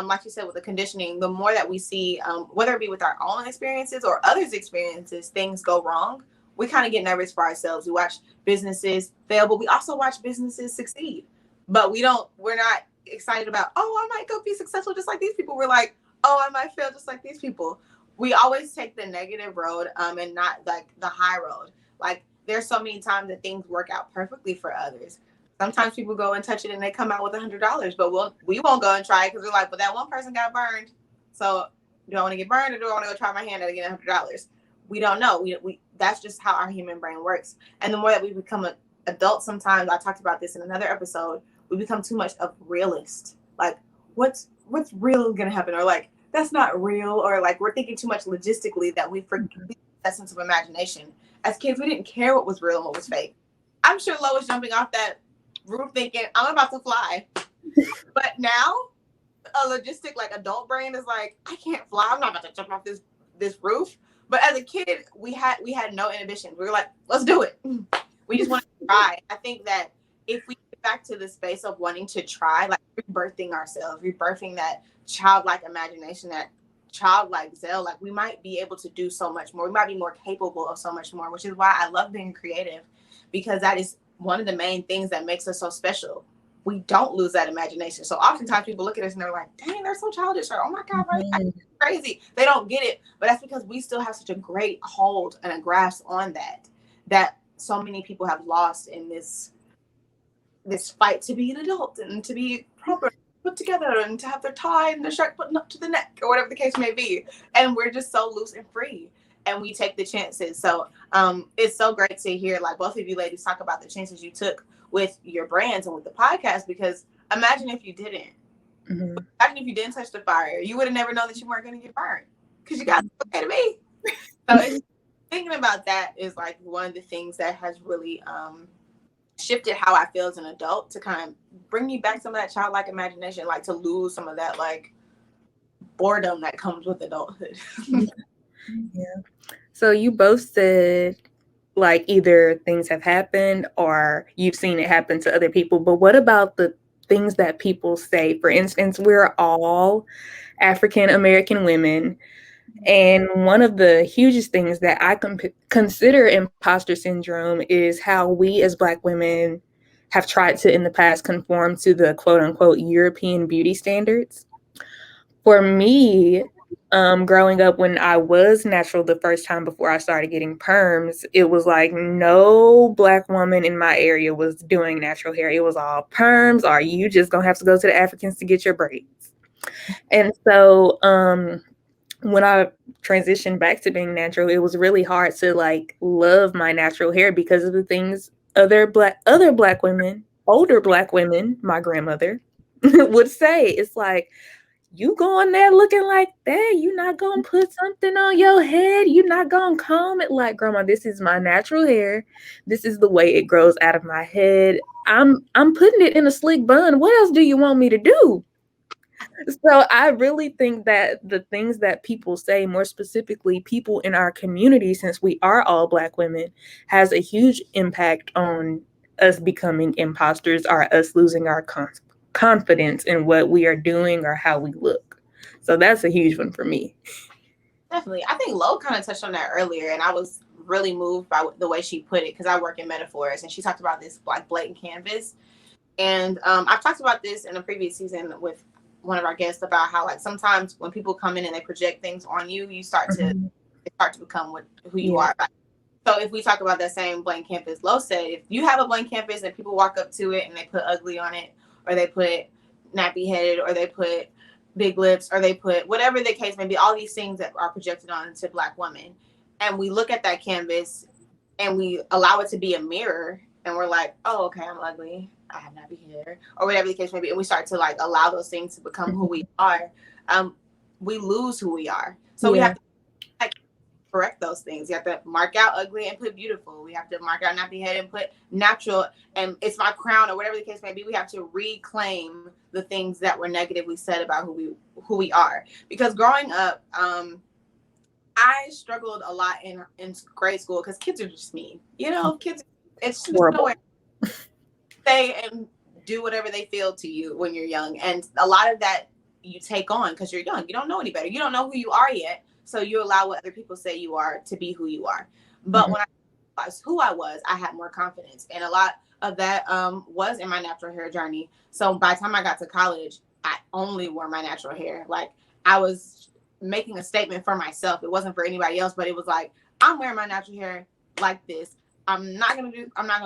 Speaker 1: like you said, with the conditioning, the more that we see, whether it be with our own experiences or others' experiences, things go wrong, we kind of get nervous for ourselves. We watch businesses fail, but we also watch businesses succeed. But we're not excited about, oh, I might go be successful just like these people. We're like, oh, I might fail just like these people. We always take the negative road and not like the high road. Like there's so many times that things work out perfectly for others. Sometimes people go and touch it and they come out with $100, but we won't go and try it because we're like, but that one person got burned. So do I want to get burned or do I want to go try my hand at getting $100? We don't know. We that's just how our human brain works. And the more that we become adults, sometimes I talked about this in another episode, we become too much of realist. Like what's real gonna happen, or like that's not real, or like we're thinking too much logistically that we forget that sense of imagination. As kids, we didn't care what was real and what was fake. I'm sure Lo was jumping off that roof thinking, I'm about to fly. But now a logistic like adult brain is like, I can't fly. I'm not about to jump off this roof. But as a kid, we had no inhibitions. We were like, let's do it. We just want to try. I think that if we get back to the space of wanting to try, like rebirthing ourselves, rebirthing that childlike imagination, that childlike zeal, like we might be able to do so much more. We might be more capable of so much more, which is why I love being creative, because that is one of the main things that makes us so special. We don't lose that imagination. So oftentimes people look at us and they're like, dang, they're so childish, or oh my God, right? Crazy. They don't get it. But that's because we still have such a great hold and a grasp on that so many people have lost in this fight to be an adult and to be proper, put together, and to have their tie and their shirt buttoned up to the neck, or whatever the case may be. And we're just so loose and free, and we take the chances. So it's so great to hear like both of you ladies talk about the chances you took with your brands and with the podcast, because imagine if you didn't. Mm-hmm. Imagine if you didn't touch the fire. You would have never known that you weren't going to get burned because you got okay to me. So thinking about that is like one of the things that has really shifted how I feel as an adult, to kind of bring me back some of that childlike imagination, like to lose some of that like boredom that comes with adulthood.
Speaker 2: Yeah. So you both said like either things have happened or you've seen it happen to other people, but what about the things that people say? For instance, we're all African American women, and one of the hugest things that I consider imposter syndrome is how we as Black women have tried to in the past conform to the quote unquote European beauty standards. For me, growing up, when I was natural the first time before I started getting perms, it was like no Black woman in my area was doing natural hair. It was all perms, or you just gonna have to go to the Africans to get your braids. And so when I transitioned back to being natural, it was really hard to like love my natural hair because of the things other black women, older Black women, my grandmother would say. It's like, you going there looking like that, you not gonna put something on your head, you not gonna comb it. Like, grandma, this is my natural hair, this is the way it grows out of my head, I'm putting it in a slick bun, what else do you want me to do? So I really think that the things that people say, more specifically people in our community, since we are all Black women, has a huge impact on us becoming imposters, or us losing our confidence in what we are doing or how we look. So that's a huge one for me.
Speaker 1: Definitely. I think Lo kind of touched on that earlier, and I was really moved by the way she put it, because I work in metaphors, and she talked about this like blatant canvas. And I've talked about this in a previous season with one of our guests about how like sometimes when people come in and they project things on you, you start to become who you are. So if we talk about that same blank canvas, Lo said, if you have a blank canvas and people walk up to it and they put ugly on it, or they put nappy headed, or they put big lips, or they put whatever the case may be, all these things that are projected onto Black women, and we look at that canvas and we allow it to be a mirror, and we're like, oh, okay, I'm ugly, I have nappy hair, or whatever the case may be, and we start to like allow those things to become who we are, we lose who we are. So we have to like correct those things. You have to mark out ugly and put beautiful. We have to mark out nappy head and put natural, and it's my crown, or whatever the case may be. We have to reclaim the things that were negatively said about who we are. Because growing up, I struggled a lot in grade school because kids are just mean. You know, kids, it's just no way say and do whatever they feel to you when you're young. And a lot of that you take on because you're young. You don't know any better. You don't know who you are yet. So you allow what other people say you are to be who you are. But when I realized who I was, I had more confidence. And a lot of that was in my natural hair journey. So by the time I got to college, I only wore my natural hair. Like, I was making a statement for myself. It wasn't for anybody else, but it was like, I'm wearing my natural hair like this. I'm not gonna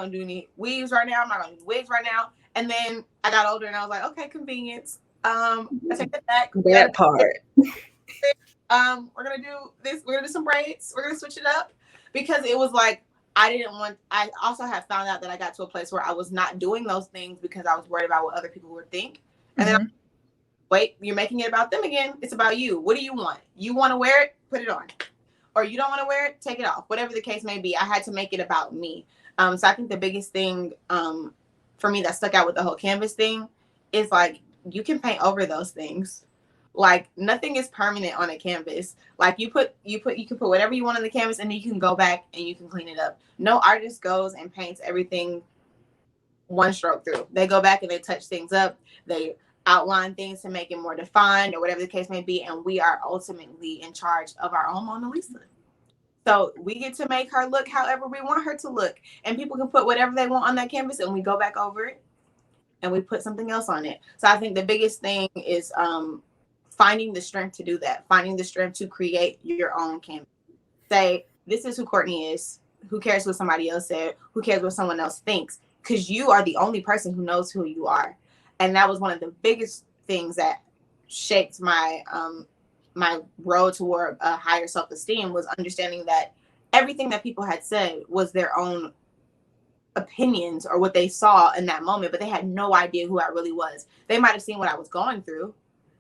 Speaker 1: do any weaves right now. I'm not gonna do wigs right now. And then I got older and I was like, okay, convenience. I take that back.
Speaker 2: That part.
Speaker 1: We're gonna do this. We're gonna do some braids. We're gonna switch it up, because it was like, I also had found out that I got to a place where I was not doing those things because I was worried about what other people would think. And then, wait, you're making it about them again. It's about you. What do you want? You want to wear it? Put it on. Or you don't want to wear it? Take it off. Whatever the case may be, I had to make it about me. So I think the biggest thing for me that stuck out with the whole canvas thing is like, you can paint over those things. Like, nothing is permanent on a canvas. Like, you can put whatever you want on the canvas, and then you can go back and you can clean it up. No artist goes and paints everything one stroke through. They go back and they touch things up. They outline things to make it more defined, or whatever the case may be. And we are ultimately in charge of our own Mona Lisa. So we get to make her look however we want her to look. And people can put whatever they want on that canvas, and we go back over it and we put something else on it. So I think the biggest thing is finding the strength to do that, finding the strength to create your own canvas. Say, this is who Kourtney is. Who cares what somebody else said? Who cares what someone else thinks? Because you are the only person who knows who you are. And that was one of the biggest things that shaped my my road toward a higher self-esteem, was understanding that everything that people had said was their own opinions or what they saw in that moment, but they had no idea who I really was. They might have seen what I was going through.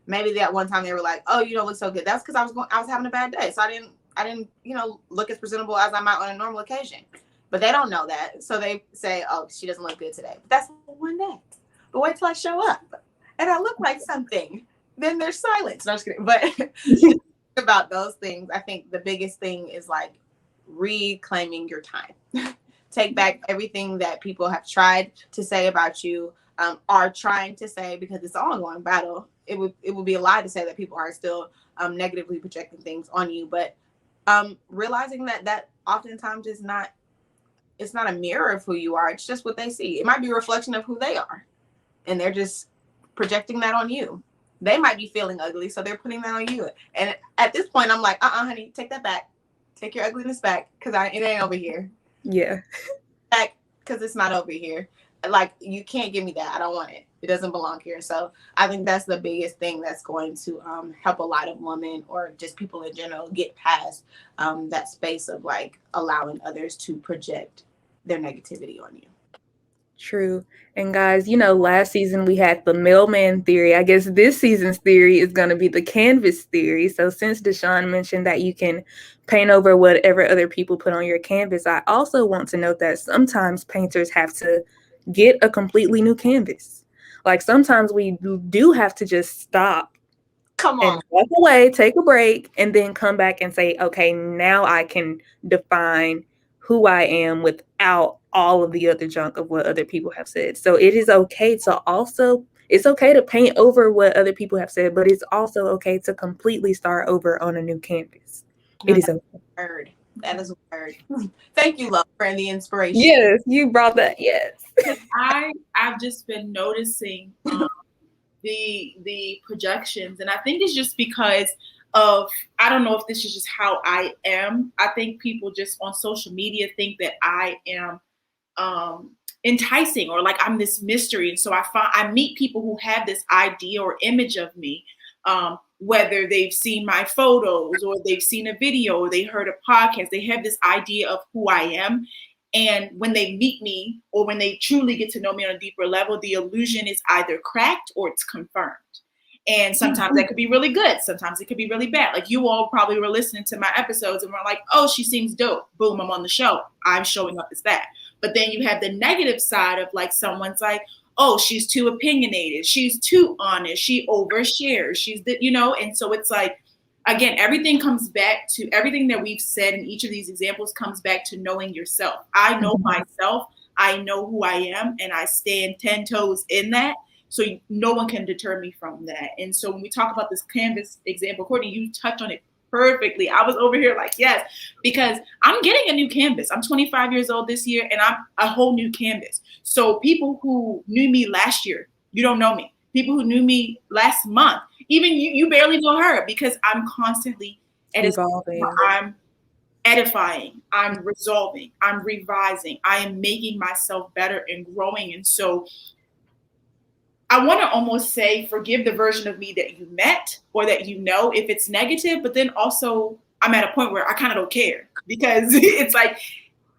Speaker 1: Maybe that one time they were like, "Oh, you don't look so good." That's because I was having a bad day, so I didn't look as presentable as I might on a normal occasion. But they don't know that, so they say, "Oh, she doesn't look good today." But that's one day. But wait till I show up and I look like something. Then there's silence. No, I'm just kidding. But about those things, I think the biggest thing is like reclaiming your time. Take back everything that people have tried to say about you, are trying to say, because it's an ongoing battle. It would be a lie to say that people are still negatively projecting things on you, but realizing that oftentimes it's not a mirror of who you are. It's just what they see. It might be a reflection of who they are, and they're just projecting that on you. They might be feeling ugly, so they're putting that on you. And at this point, I'm like, honey, take that back. Take your ugliness back, because it ain't over here.
Speaker 2: Yeah.
Speaker 1: Back, because it's not over here. Like, you can't give me that. I don't want it. It doesn't belong here. So I think that's the biggest thing that's going to help a lot of women, or just people in general, get past that space of like allowing others to project their negativity on you.
Speaker 2: True. And guys, last season we had the mailman theory. I guess this season's theory is going to be the canvas theory. So since DeShon mentioned that you can paint over whatever other people put on your canvas, I also want to note that sometimes painters have to get a completely new canvas. Like, sometimes we do have to just stop.
Speaker 1: Come on.
Speaker 2: And walk away, take a break, and then come back and say, okay, now I can define who I am without all of the other junk of what other people have said. So it is okay it's okay to paint over what other people have said, but it's also okay to completely start over on a new canvas. It is okay.
Speaker 1: That is a word. Thank you, love, for the inspiration.
Speaker 2: Yes, you brought that. Yes.
Speaker 3: I've just been noticing the projections, and I think it's just because of, I don't know if this is just how I am. I think people just on social media think that I am enticing, or like I'm this mystery. And so I meet people who have this idea or image of me, whether they've seen my photos or they've seen a video or they heard a podcast. They have this idea of who I am. And when they meet me, or when they truly get to know me on a deeper level, the illusion is either cracked or it's confirmed. And sometimes that could be really good. Sometimes it could be really bad. Like, you all probably were listening to my episodes and were like, oh, she seems dope. Boom, I'm on the show. I'm showing up as that. But then you have the negative side of like, someone's like, oh, she's too opinionated. She's too honest. She overshares. And so it's like, again, everything comes back to everything that we've said in each of these examples comes back to knowing yourself. I know myself. I know who I am, and I stand 10 toes in that. So no one can deter me from that. And so when we talk about this canvas example, Kourtney, you touched on it perfectly. I was over here like, yes, because I'm getting a new canvas. I'm 25 years old this year, and I'm a whole new canvas. So people who knew me last year, you don't know me. People who knew me last month, even you barely know her, because I'm constantly
Speaker 2: evolving.
Speaker 3: I'm edifying, I'm resolving, I'm revising, I am making myself better and growing. And so I want to almost say, forgive the version of me that you met or that you know if it's negative, but then also I'm at a point where I kind of don't care, because it's like,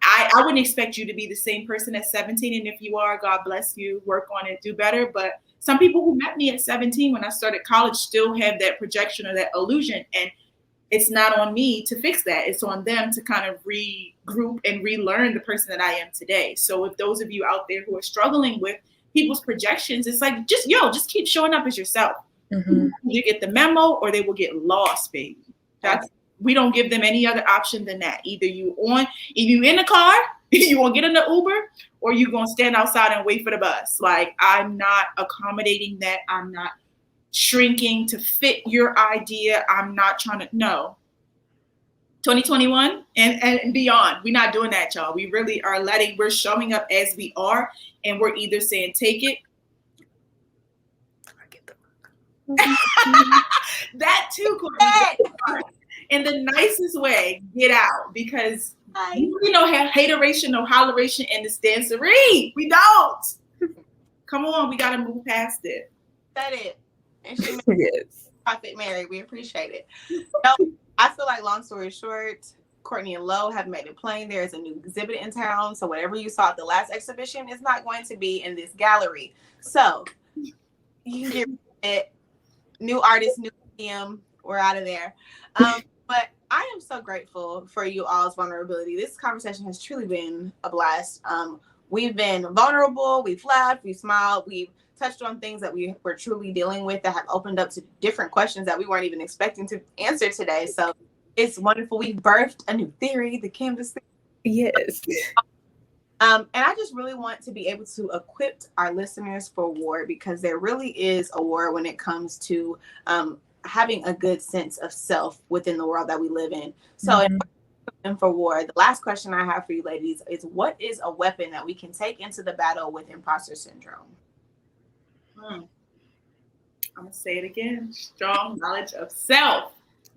Speaker 3: I wouldn't expect you to be the same person at 17. And if you are, God bless you, work on it, do better. But some people who met me at 17 when I started college still have that projection or that illusion. And it's not on me to fix that. It's on them to kind of regroup and relearn the person that I am today. So if those of you out there who are struggling with people's projections, it's like, just keep showing up as yourself.
Speaker 2: Mm-hmm.
Speaker 3: You get the memo or they will get lost, baby. We don't give them any other option than that. Either you in the car, you gonna get in the Uber, or you gonna stand outside and wait for the bus. Like, I'm not accommodating that. I'm not shrinking to fit your idea. I'm not trying to, no. 2021 and beyond, we're not doing that, y'all. We really are we're showing up as we are, and we're either saying take it. That too, Kourtney. In the nicest way, get out, because we don't have hateration, no holleration, and this dancery. We don't. Come on, we gotta move past it.
Speaker 1: Said it. And she made Prophet Mary. We appreciate it. No, I feel like, long story short, Kourtney and Lo have made it plain. There is a new exhibit in town. So whatever you saw at the last exhibition is not going to be in this gallery. So you can get it. New artist, new museum. We're out of there. But I am so grateful for you all's vulnerability. This conversation has truly been a blast. We've been vulnerable. We've laughed. We've smiled. We've touched on things that we were truly dealing with that have opened up to different questions that we weren't even expecting to answer today. So it's wonderful. We birthed a new theory, the canvas theory.
Speaker 2: Yes.
Speaker 1: And I just really want to be able to equip our listeners for war, because there really is a war when it comes to having a good sense of self within the world that we live in. So and for war, the last question I have for you ladies is, what is a weapon that we can take into the battle with imposter syndrome?
Speaker 3: I'm going to say it again. Strong knowledge of self.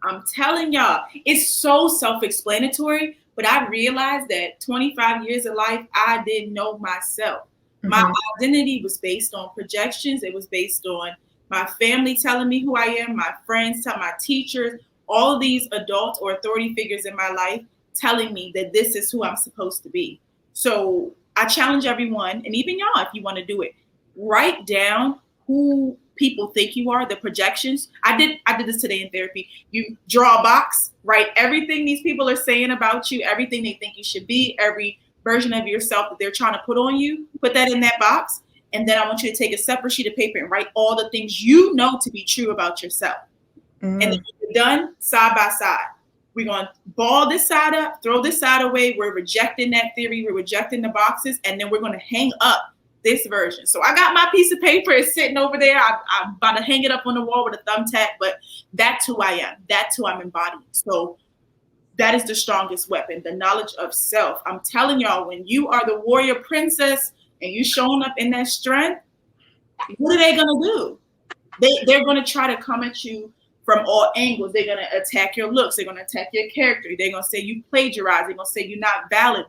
Speaker 3: I'm telling y'all, it's so self-explanatory, but I realized that 25 years of life, I didn't know myself. Mm-hmm. My identity was based on projections. It was based on my family telling me who I am, my friends, my teachers, all of these adults or authority figures in my life telling me that this is who I'm supposed to be. So I challenge everyone, and even y'all, if you want to do it, write down who people think you are, the projections. I did this today in therapy. You draw a box, write everything these people are saying about you, everything they think you should be, every version of yourself that they're trying to put on you, put that in that box. And then I want you to take a separate sheet of paper and write all the things you know to be true about yourself. And then when you're done, side by side. We're going to ball this side up, throw this side away. We're rejecting that theory. We're rejecting the boxes. And then we're going to hang up this version. So I got my piece of paper. It's sitting over there. I'm about to hang it up on the wall with a thumbtack. But that's who I am. That's who I'm embodying. So that is the strongest weapon, the knowledge of self. I'm telling y'all, when you are the warrior princess and you showing up in that strength, what are they going to do? They're going to try to come at you from all angles. They're going to attack your looks. They're going to attack your character. They're going to say you plagiarize. They're going to say you're not valid.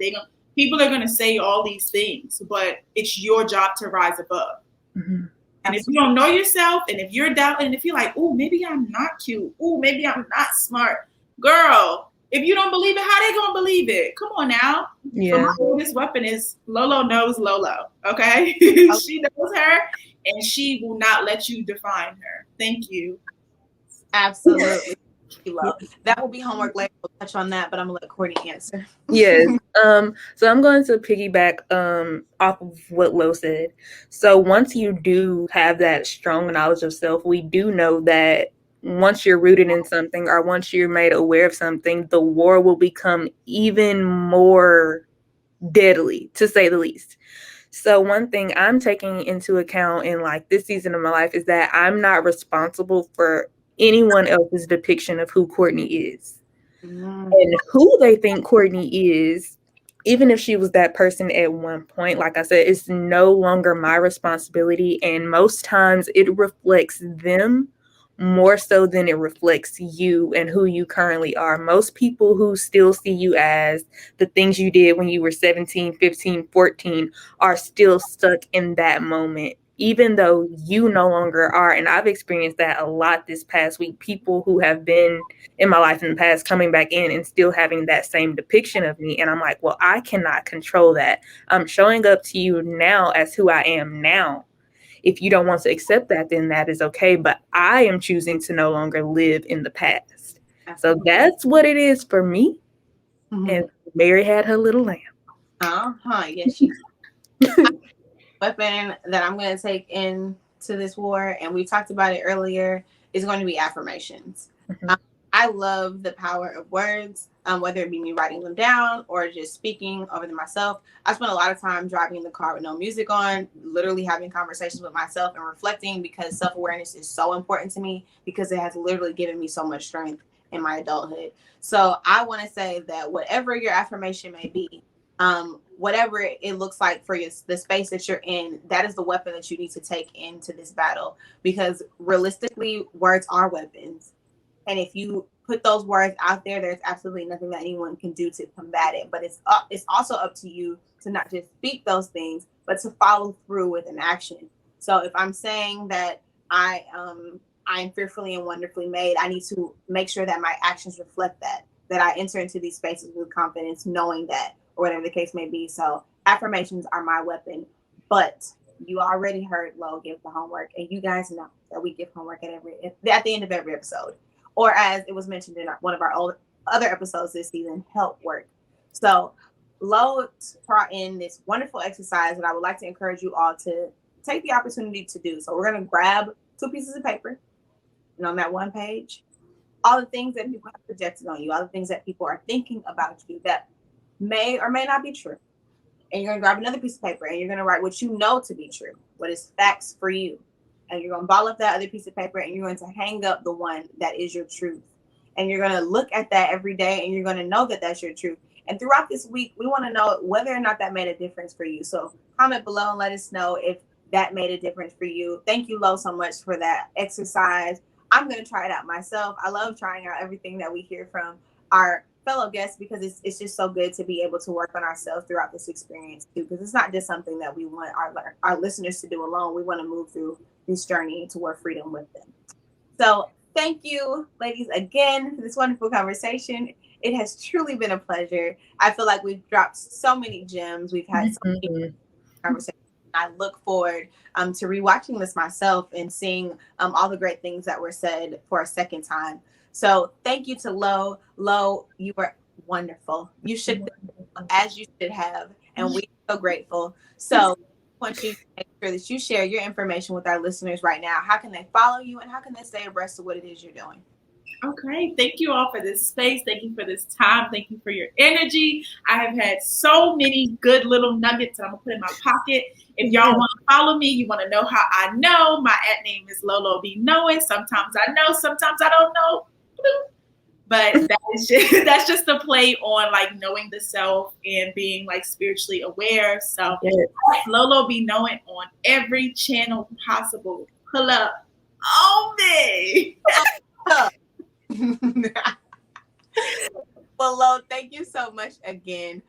Speaker 3: People are going to say all these things, but it's your job to rise above. Mm-hmm. And if you don't know yourself, and if you're doubting, and if you're like, oh, maybe I'm not cute. Oh, maybe I'm not smart. Girl, if you don't believe it, how they going to believe it? Come on now. Yeah. So this weapon is Lolo knows Lolo. Okay. She knows her, and she will not let you define her. Thank you.
Speaker 1: Absolutely. That will be homework later. We'll touch on that, but I'm gonna let Kourtney answer.
Speaker 2: Yes. So I'm going to piggyback off of what Lo said. So once you do have that strong knowledge of self, we do know that once you're rooted in something, or once you're made aware of something, the war will become even more deadly, to say the least. So one thing I'm taking into account in like this season of my life is that I'm not responsible for anyone else's depiction of who Kourtney is.
Speaker 1: Mm-hmm.
Speaker 2: And who they think Kourtney is, even if she was that person at one point, like I said, it's no longer my responsibility. And most times it reflects them more so than it reflects you and who you currently are. Most people who still see you as the things you did when you were 17, 15, 14 are still stuck in that moment, even though you no longer are. And I've experienced that a lot this past week. People who have been in my life in the past coming back in and still having that same depiction of me. And I'm like, well, I cannot control that. I'm showing up to you now as who I am now. If you don't want to accept that, then that is okay. But I am choosing to no longer live in the past. So that's what it is for me.
Speaker 1: Mm-hmm.
Speaker 2: And Mary had her little lamb.
Speaker 1: Yes, she. Weapon that I'm going to take into this war, and we talked about it earlier, is going to be affirmations.
Speaker 2: Mm-hmm.
Speaker 1: I love the power of words, whether it be me writing them down or just speaking over them myself. I spend a lot of time driving in the car with no music on, literally having conversations with myself and reflecting, because self-awareness is so important to me, because it has literally given me so much strength in my adulthood. So I want to say that whatever your affirmation may be, whatever it looks like for the space that you're in, that is the weapon that you need to take into this battle, because realistically, words are weapons. And if you put those words out there, there's absolutely nothing that anyone can do to combat it. But it's also up to you to not just speak those things, but to follow through with an action. So if I'm saying that I am fearfully and wonderfully made, I need to make sure that my actions reflect that I enter into these spaces with confidence, knowing that, or whatever the case may be. So affirmations are my weapon. But you already heard Lo give the homework, and you guys know that we give homework at the end of every episode. Or as it was mentioned in one of our other episodes this season, help work. So Lo brought in this wonderful exercise that I would like to encourage you all to take the opportunity to do. So we're going to grab 2 pieces of paper, and on that one page, all the things that people have projected on you, all the things that people are thinking about you that may or may not be true. And you're going to grab another piece of paper, and you're going to write what you know to be true, what is facts for you. And you're going to ball up that other piece of paper, and you're going to hang up the one that is your truth. And you're going to look at that every day, and you're going to know that that's your truth. And throughout this week, we want to know whether or not that made a difference for you. So comment below and let us know if that made a difference for you. Thank you, Lo, so much for that exercise. I'm going to try it out myself. I love trying out everything that we hear from our fellow guests, because it's just so good to be able to work on ourselves throughout this experience too, because it's not just something that we want our listeners to do alone. We want to move through this journey toward freedom with them. So thank you, ladies, again for this wonderful conversation. It has truly been a pleasure. I feel like we've dropped so many gems. We've had so many conversations. I look forward to rewatching this myself and seeing all the great things that were said for a second time. So thank you to Lo. Lo, you were wonderful. You should, as you should have, and we're so grateful. So I want you to make sure that you share your information with our listeners right now. How can they follow you, and how can they stay abreast of what it is you're doing?
Speaker 3: Okay, thank you all for this space. Thank you for this time. Thank you for your energy. I have had so many good little nuggets that I'm going to put in my pocket. If y'all want to follow me, you want to know how I know, my @ name is Lolo Be Knowing. Sometimes I know, sometimes I don't know. But that's just a play on like knowing the self and being like spiritually aware. So Lolo Be Knowing on every channel possible. Pull up on me.
Speaker 1: Well, Lo, thank you so much again